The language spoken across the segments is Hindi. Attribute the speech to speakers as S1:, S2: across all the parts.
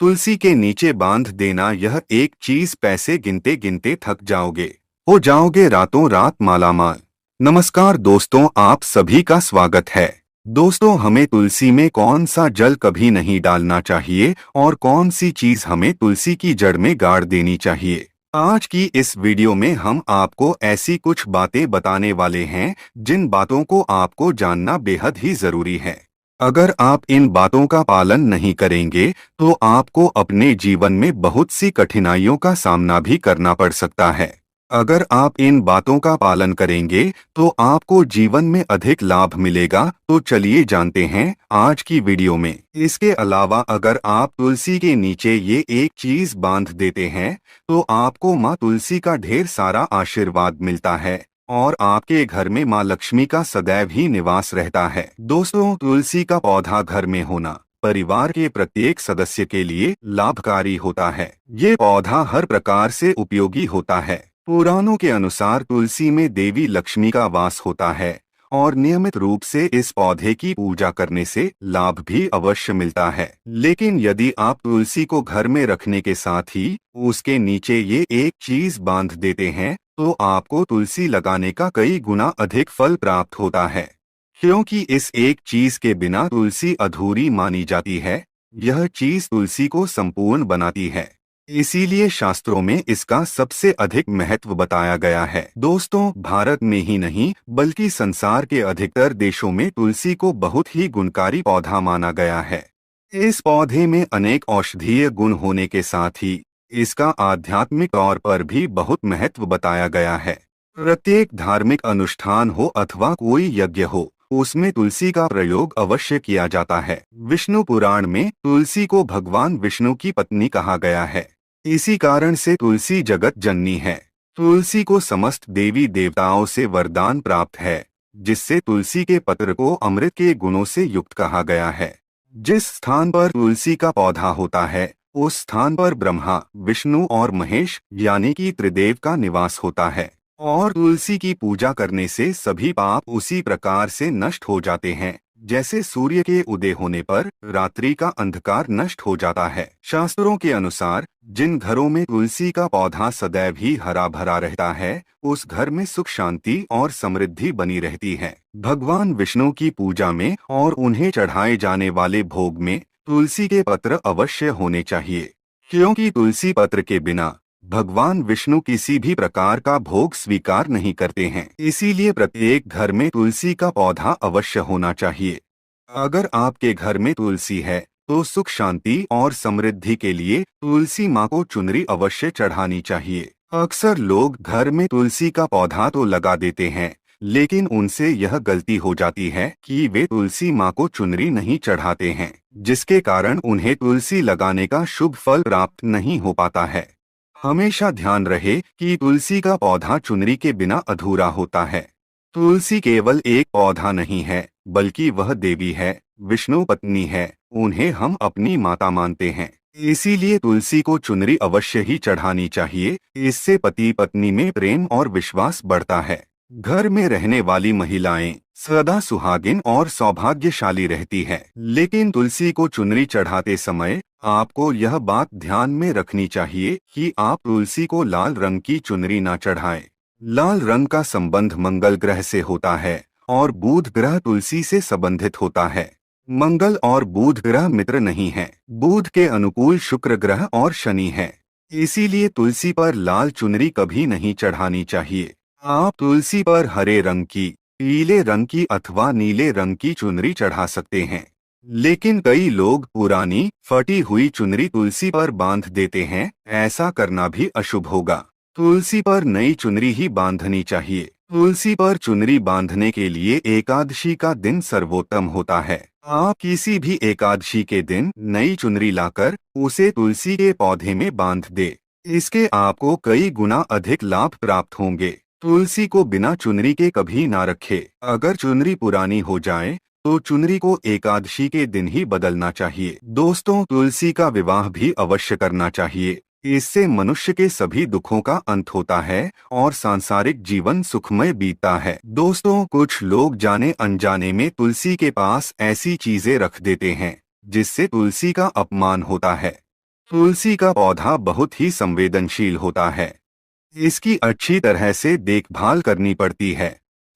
S1: तुलसी के नीचे बांध देना, यह एक चीज पैसे गिनते गिनते थक जाओगे, हो जाओगे रातों रात मालामाल। नमस्कार दोस्तों, आप सभी का स्वागत है। दोस्तों, हमें तुलसी में कौन सा जल कभी नहीं डालना चाहिए और कौन सी चीज हमें तुलसी की जड़ में गाड़ देनी चाहिए। आज की इस वीडियो में हम आपको ऐसी कुछ बातें बताने वाले हैं जिन बातों को आपको जानना बेहद ही जरूरी है। अगर आप इन बातों का पालन नहीं करेंगे तो आपको अपने जीवन में बहुत सी कठिनाइयों का सामना भी करना पड़ सकता है। अगर आप इन बातों का पालन करेंगे तो आपको जीवन में अधिक लाभ मिलेगा। तो चलिए जानते हैं आज की वीडियो में। इसके अलावा अगर आप तुलसी के नीचे ये एक चीज बांध देते हैं तो आपको माँ तुलसी का ढेर सारा आशीर्वाद मिलता है और आपके घर में माँ लक्ष्मी का सदैव ही निवास रहता है। दोस्तों, तुलसी का पौधा घर में होना परिवार के प्रत्येक सदस्य के लिए लाभकारी होता है। ये पौधा हर प्रकार से उपयोगी होता है। पुराणों के अनुसार तुलसी में देवी लक्ष्मी का वास होता है और नियमित रूप से इस पौधे की पूजा करने से लाभ भी अवश्य मिलता है। लेकिन यदि आप तुलसी को घर में रखने के साथ ही उसके नीचे ये एक चीज बांध देते हैं तो आपको तुलसी लगाने का कई गुना अधिक फल प्राप्त होता है, क्योंकि इस एक चीज के बिना तुलसी अधूरी मानी जाती है। यह चीज तुलसी को संपूर्ण बनाती है, इसीलिए शास्त्रों में इसका सबसे अधिक महत्व बताया गया है। दोस्तों, भारत में ही नहीं बल्कि संसार के अधिकतर देशों में तुलसी को बहुत ही गुणकारी पौधा माना गया है। इस पौधे में अनेक औषधीय गुण होने के साथ ही इसका आध्यात्मिक तौर पर भी बहुत महत्व बताया गया है। प्रत्येक धार्मिक अनुष्ठान हो अथवा कोई यज्ञ हो, उसमें तुलसी का प्रयोग अवश्य किया जाता है। विष्णु पुराण में तुलसी को भगवान विष्णु की पत्नी कहा गया है। इसी कारण से तुलसी जगत जननी है। तुलसी को समस्त देवी देवताओं से वरदान प्राप्त है, जिससे तुलसी के पत्र को अमृत के गुणों से युक्त कहा गया है। जिस स्थान पर तुलसी का पौधा होता है उस स्थान पर ब्रह्मा, विष्णु और महेश यानी कि त्रिदेव का निवास होता है और तुलसी की पूजा करने से सभी पाप उसी प्रकार से नष्ट हो जाते हैं जैसे सूर्य के उदय होने पर रात्रि का अंधकार नष्ट हो जाता है। शास्त्रों के अनुसार जिन घरों में तुलसी का पौधा सदैव ही हरा भरा रहता है उस घर में सुख शांति और समृद्धि बनी रहती है। भगवान विष्णु की पूजा में और उन्हें चढ़ाए जाने वाले भोग में तुलसी के पत्र अवश्य होने चाहिए, क्योंकि तुलसी पत्र के बिना भगवान विष्णु किसी भी प्रकार का भोग स्वीकार नहीं करते हैं। इसीलिए प्रत्येक घर में तुलसी का पौधा अवश्य होना चाहिए। अगर आपके घर में तुलसी है तो सुख शांति और समृद्धि के लिए तुलसी माँ को चुनरी अवश्य चढ़ानी चाहिए। अक्सर लोग घर में तुलसी का पौधा तो लगा देते हैं, लेकिन उनसे यह गलती हो जाती है कि वे तुलसी माँ को चुनरी नहीं चढ़ाते हैं, जिसके कारण उन्हें तुलसी लगाने का शुभ फल प्राप्त नहीं हो पाता है। हमेशा ध्यान रहे कि तुलसी का पौधा चुनरी के बिना अधूरा होता है। तुलसी केवल एक पौधा नहीं है बल्कि वह देवी है, विष्णु पत्नी है, उन्हें हम अपनी माता मानते हैं। इसीलिए तुलसी को चुनरी अवश्य ही चढ़ानी चाहिए। इससे पति पत्नी में प्रेम और विश्वास बढ़ता है। घर में रहने वाली महिलाएं सदा सुहागिन और सौभाग्यशाली रहती है। लेकिन तुलसी को चुनरी चढ़ाते समय आपको यह बात ध्यान में रखनी चाहिए कि आप तुलसी को लाल रंग की चुनरी न चढ़ाएं। लाल रंग का संबंध मंगल ग्रह से होता है और बुध ग्रह तुलसी से संबंधित होता है। मंगल और बुध ग्रह मित्र नहीं है। बुध के अनुकूल शुक्र ग्रह और शनि है। इसीलिए तुलसी पर लाल चुनरी कभी नहीं चढ़ानी चाहिए। आप तुलसी पर हरे रंग की, पीले रंग की अथवा नीले रंग की चुनरी चढ़ा सकते हैं। लेकिन कई लोग पुरानी फटी हुई चुनरी तुलसी पर बांध देते हैं। ऐसा करना भी अशुभ होगा। तुलसी पर नई चुनरी ही बांधनी चाहिए। तुलसी पर चुनरी बांधने के लिए एकादशी का दिन सर्वोत्तम होता है। आप किसी भी एकादशी के दिन नई चुनरी लाकर उसे तुलसी के पौधे में बांध दे। इसके आपको कई गुना अधिक लाभ प्राप्त होंगे। तुलसी को बिना चुनरी के कभी ना रखे। अगर चुनरी पुरानी हो जाए तो चुनरी को एकादशी के दिन ही बदलना चाहिए। दोस्तों, तुलसी का विवाह भी अवश्य करना चाहिए। इससे मनुष्य के सभी दुखों का अंत होता है और सांसारिक जीवन सुखमय बीतता है। दोस्तों, कुछ लोग जाने अनजाने में तुलसी के पास ऐसी चीजें रख देते हैं जिससे तुलसी का अपमान होता है। तुलसी का पौधा बहुत ही संवेदनशील होता है। इसकी अच्छी तरह से देखभाल करनी पड़ती है,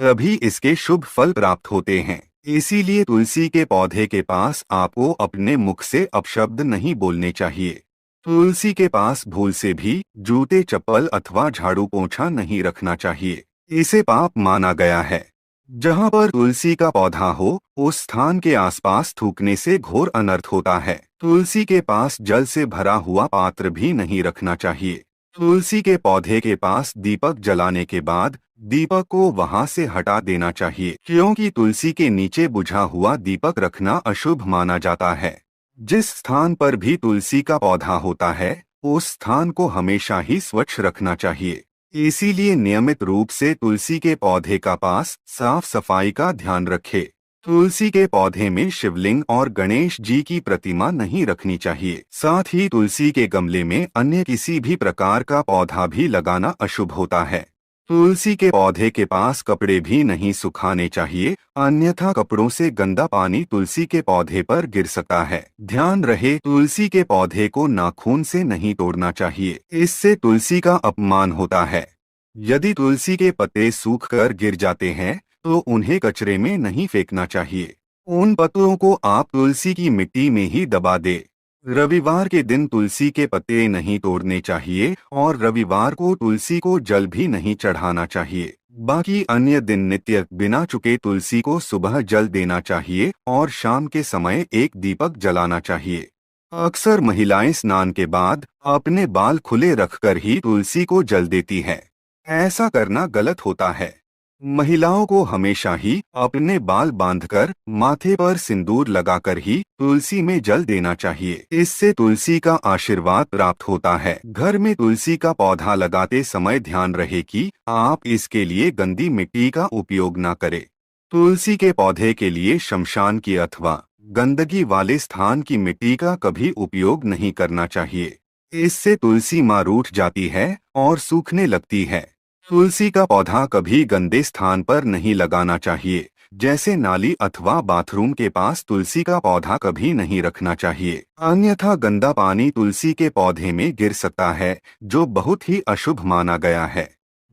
S1: तभी इसके शुभ फल प्राप्त होते हैं। इसीलिए तुलसी के पौधे के पास आपको अपने मुख से अपशब्द नहीं बोलने चाहिए। तुलसी के पास भूल से भी जूते, चप्पल अथवा झाड़ू पोंछा नहीं रखना चाहिए। इसे पाप माना गया है। जहाँ पर तुलसी का पौधा हो, उस स्थान के आसपास थूकने से घोर अनर्थ होता है। तुलसी के पास जल से भरा हुआ पात्र भी नहीं रखना चाहिए। तुलसी के पौधे के पास दीपक जलाने के बाद दीपक को वहां से हटा देना चाहिए, क्योंकि तुलसी के नीचे बुझा हुआ दीपक रखना अशुभ माना जाता है। जिस स्थान पर भी तुलसी का पौधा होता है, उस स्थान को हमेशा ही स्वच्छ रखना चाहिए। इसीलिए नियमित रूप से तुलसी के पौधे का पास साफ सफाई का ध्यान रखें। तुलसी के पौधे में शिवलिंग और गणेश जी की प्रतिमा नहीं रखनी चाहिए। साथ ही तुलसी के गमले में अन्य किसी भी प्रकार का पौधा भी लगाना अशुभ होता है। तुलसी के पौधे के पास कपड़े भी नहीं सुखाने चाहिए, अन्यथा कपड़ों से गंदा पानी तुलसी के पौधे पर गिर सकता है। ध्यान रहे, तुलसी के पौधे को नाखून से नहीं तोड़ना चाहिए, इससे तुलसी का अपमान होता है। यदि तुलसी के पत्ते सूखकर गिर जाते हैं तो उन्हें कचरे में नहीं फेंकना चाहिए। उन पत्तों को आप तुलसी की मिट्टी में ही दबा दे। रविवार के दिन तुलसी के पत्ते नहीं तोड़ने चाहिए और रविवार को तुलसी को जल भी नहीं चढ़ाना चाहिए। बाकी अन्य दिन नित्य बिना चुके तुलसी को सुबह जल देना चाहिए और शाम के समय एक दीपक जलाना चाहिए। अक्सर महिलाएं स्नान के बाद अपने बाल खुले रखकर ही तुलसी को जल देती हैं। ऐसा करना गलत होता है। महिलाओं को हमेशा ही अपने बाल बांधकर माथे पर सिंदूर लगाकर ही तुलसी में जल देना चाहिए। इससे तुलसी का आशीर्वाद प्राप्त होता है। घर में तुलसी का पौधा लगाते समय ध्यान रहे कि आप इसके लिए गंदी मिट्टी का उपयोग न करें। तुलसी के पौधे के लिए शमशान की अथवा गंदगी वाले स्थान की मिट्टी का कभी उपयोग नहीं करना चाहिए। इससे तुलसी मां रूठ जाती है और सूखने लगती है। तुलसी का पौधा कभी गंदे स्थान पर नहीं लगाना चाहिए, जैसे नाली अथवा बाथरूम के पास तुलसी का पौधा कभी नहीं रखना चाहिए, अन्यथा गंदा पानी तुलसी के पौधे में गिर सकता है, जो बहुत ही अशुभ माना गया है।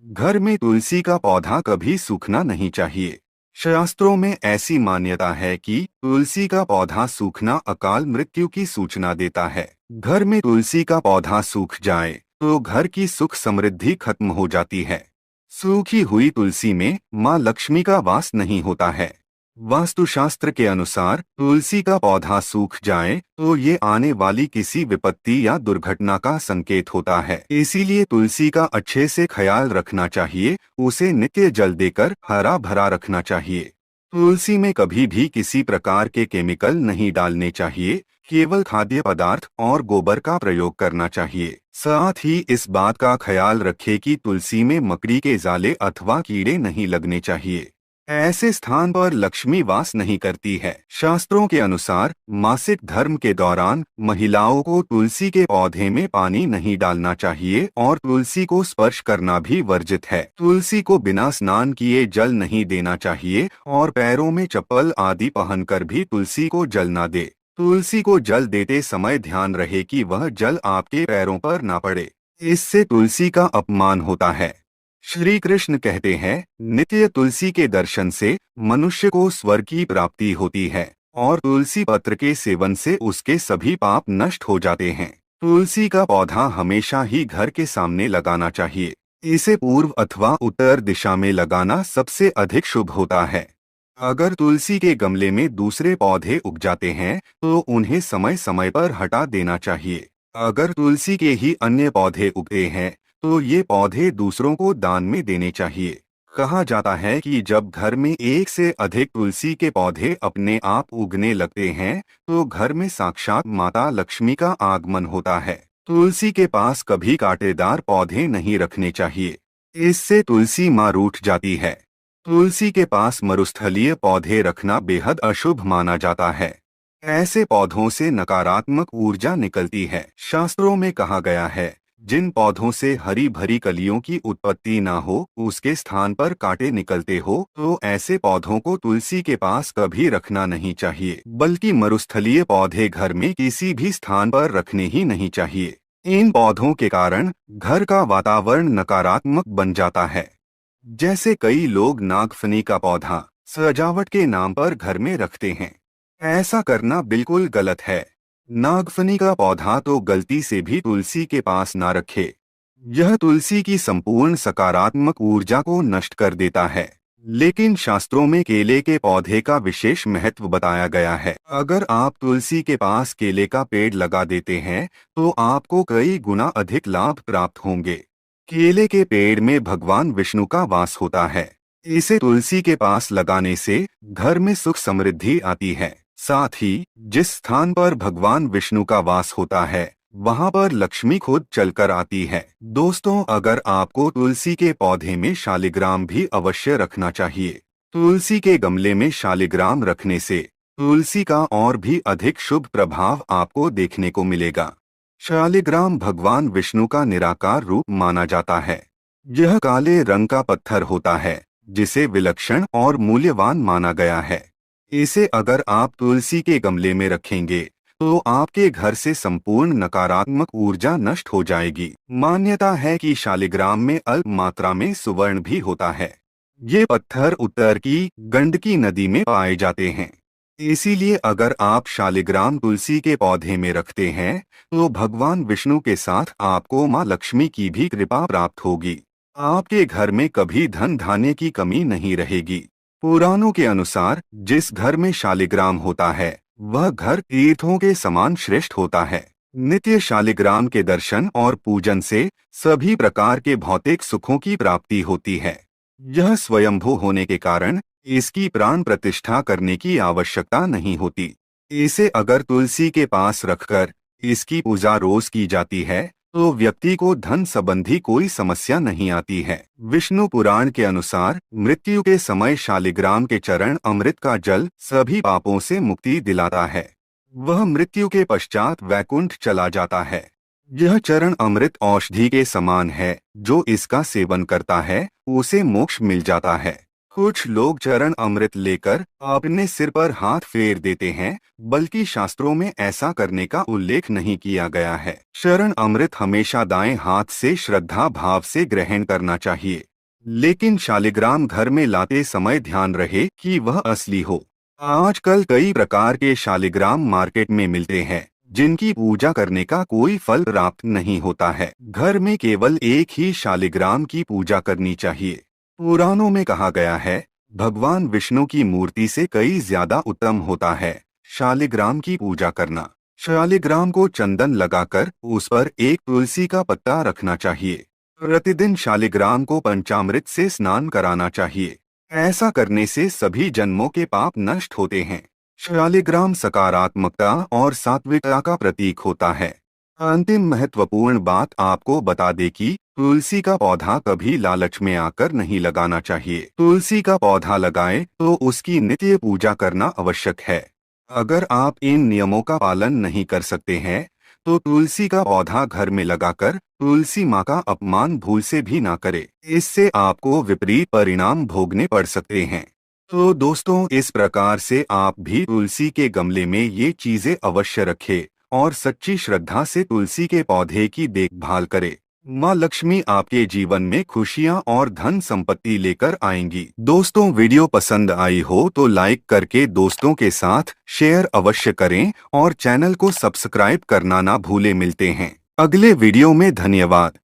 S1: घर में तुलसी का पौधा कभी सूखना नहीं चाहिए। शास्त्रों में ऐसी मान्यता है कि तुलसी का पौधा सूखना अकाल मृत्यु की सूचना देता है। घर में तुलसी का पौधा सूख जाए तो घर की सुख समृद्धि खत्म हो जाती है। सूखी हुई तुलसी में मां लक्ष्मी का वास नहीं होता है। वास्तुशास्त्र के अनुसार तुलसी का पौधा सूख जाए तो ये आने वाली किसी विपत्ति या दुर्घटना का संकेत होता है। इसीलिए तुलसी का अच्छे से ख्याल रखना चाहिए, उसे नित्य जल देकर हरा भरा रखना चाहिए। तुलसी में कभी भी किसी प्रकार के केमिकल नहीं डालने चाहिए, केवल खाद्य पदार्थ और गोबर का प्रयोग करना चाहिए। साथ ही इस बात का ख्याल रखें कि तुलसी में मकड़ी के जाले अथवा कीड़े नहीं लगने चाहिए। ऐसे स्थान पर लक्ष्मी वास नहीं करती है। शास्त्रों के अनुसार मासिक धर्म के दौरान महिलाओं को तुलसी के पौधे में पानी नहीं डालना चाहिए और तुलसी को स्पर्श करना भी वर्जित है। तुलसी को बिना स्नान किए जल नहीं देना चाहिए और पैरों में चप्पल आदि पहनकर भी तुलसी को जल न दे। तुलसी को जल देते समय ध्यान रहे कि वह जल आपके पैरों पर ना पड़े, इससे तुलसी का अपमान होता है। श्री कृष्ण कहते हैं, नित्य तुलसी के दर्शन से मनुष्य को स्वर्ग की प्राप्ति होती है और तुलसी पत्र के सेवन से उसके सभी पाप नष्ट हो जाते हैं। तुलसी का पौधा हमेशा ही घर के सामने लगाना चाहिए। इसे पूर्व अथवा उत्तर दिशा में लगाना सबसे अधिक शुभ होता है। अगर तुलसी के गमले में दूसरे पौधे उग जाते हैं तो उन्हें समय समय पर हटा देना चाहिए। अगर तुलसी के ही अन्य पौधे उगते हैं तो ये पौधे दूसरों को दान में देने चाहिए। कहा जाता है कि जब घर में एक से अधिक तुलसी के पौधे अपने आप उगने लगते हैं तो घर में साक्षात माता लक्ष्मी का आगमन होता है। तुलसी के पास कभी कांटेदार पौधे नहीं रखने चाहिए, इससे तुलसी मां रूठ जाती है। तुलसी के पास मरुस्थलीय पौधे रखना बेहद अशुभ माना जाता है। ऐसे पौधों से नकारात्मक ऊर्जा निकलती है। शास्त्रों में कहा गया है, जिन पौधों से हरी भरी कलियों की उत्पत्ति ना हो, उसके स्थान पर कांटे निकलते हो, तो ऐसे पौधों को तुलसी के पास कभी रखना नहीं चाहिए, बल्कि मरुस्थलीय पौधे घर में किसी भी स्थान पर रखने ही नहीं चाहिए। इन पौधों के कारण घर का वातावरण नकारात्मक बन जाता है। जैसे कई लोग नागफनी का पौधा सजावट के नाम पर घर में रखते हैं। ऐसा करना बिल्कुल गलत है। नागफनी का पौधा तो गलती से भी तुलसी के पास ना रखे। यह तुलसी की संपूर्ण सकारात्मक ऊर्जा को नष्ट कर देता है। लेकिन शास्त्रों में केले के पौधे का विशेष महत्व बताया गया है। अगर आप तुलसी के पास केले का पेड़ लगा देते हैं, तो आपको कई गुना अधिक लाभ प्राप्त होंगे। केले के पेड़ में भगवान विष्णु का वास होता है। इसे तुलसी के पास लगाने से घर में सुख समृद्धि आती है। साथ ही जिस स्थान पर भगवान विष्णु का वास होता है, वहां पर लक्ष्मी खुद चलकर आती है। दोस्तों, अगर आपको तुलसी के पौधे में शालिग्राम भी अवश्य रखना चाहिए। तुलसी के गमले में शालिग्राम रखने से तुलसी का और भी अधिक शुभ प्रभाव आपको देखने को मिलेगा। शालिग्राम भगवान विष्णु का निराकार रूप माना जाता है। यह काले रंग का पत्थर होता है, जिसे विलक्षण और मूल्यवान माना गया है। इसे अगर आप तुलसी के गमले में रखेंगे, तो आपके घर से संपूर्ण नकारात्मक ऊर्जा नष्ट हो जाएगी। मान्यता है कि शालिग्राम में अल्प मात्रा में सुवर्ण भी होता है। ये पत्थर उत्तर की गंडकी नदी में पाए जाते हैं। इसीलिए अगर आप शालिग्राम तुलसी के पौधे में रखते हैं, तो भगवान विष्णु के साथ आपको मां लक्ष्मी की भी कृपा प्राप्त होगी। आपके घर में कभी धन धान्य की कमी नहीं रहेगी। पुराणों के अनुसार जिस घर में शालिग्राम होता है, वह घर तीर्थों के समान श्रेष्ठ होता है। नित्य शालिग्राम के दर्शन और पूजन से सभी प्रकार के भौतिक सुखों की प्राप्ति होती है। यह स्वयंभू होने के कारण इसकी प्राण प्रतिष्ठा करने की आवश्यकता नहीं होती। इसे अगर तुलसी के पास रखकर इसकी पूजा रोज की जाती है, तो व्यक्ति को धन संबंधी कोई समस्या नहीं आती है। विष्णु पुराण के अनुसार मृत्यु के समय शालिग्राम के चरण अमृत का जल सभी पापों से मुक्ति दिलाता है। वह मृत्यु के पश्चात वैकुंठ चला जाता है। यह चरण अमृत औषधि के समान है। जो इसका सेवन करता है, उसे मोक्ष मिल जाता है। कुछ लोग चरण अमृत लेकर अपने सिर पर हाथ फेर देते हैं, बल्कि शास्त्रों में ऐसा करने का उल्लेख नहीं किया गया है। चरण अमृत हमेशा दाएं हाथ से श्रद्धा भाव से ग्रहण करना चाहिए। लेकिन शालिग्राम घर में लाते समय ध्यान रहे कि वह असली हो। आजकल कई प्रकार के शालिग्राम मार्केट में मिलते हैं, जिनकी पूजा करने का कोई फल प्राप्त नहीं होता है। घर में केवल एक ही शालिग्राम की पूजा करनी चाहिए। पुराणों में कहा गया है, भगवान विष्णु की मूर्ति से कई ज्यादा उत्तम होता है शालिग्राम की पूजा करना। शालिग्राम को चंदन लगाकर उस पर एक तुलसी का पत्ता रखना चाहिए। प्रतिदिन शालिग्राम को पंचामृत से स्नान कराना चाहिए। ऐसा करने से सभी जन्मों के पाप नष्ट होते हैं। शालिग्राम सकारात्मकता और सात्विकता का प्रतीक होता है। अंतिम महत्वपूर्ण बात आपको बता दे कि तुलसी का पौधा कभी लालच में आकर नहीं लगाना चाहिए। तुलसी का पौधा लगाएं तो उसकी नित्य पूजा करना आवश्यक है। अगर आप इन नियमों का पालन नहीं कर सकते हैं, तो तुलसी का पौधा घर में लगाकर तुलसी माँ का अपमान भूल से भी ना करें। इससे आपको विपरीत परिणाम भोगने पड़ सकते हैं। तो दोस्तों, इस प्रकार से आप भी तुलसी के गमले में ये चीजें अवश्य रखें और सच्ची श्रद्धा से तुलसी के पौधे की देखभाल करें। माँ लक्ष्मी आपके जीवन में खुशियाँ और धन संपत्ति लेकर आएंगी। दोस्तों, वीडियो पसंद आई हो तो लाइक करके दोस्तों के साथ शेयर अवश्य करें और चैनल को सब्सक्राइब करना ना भूलें। मिलते हैं अगले वीडियो में। धन्यवाद।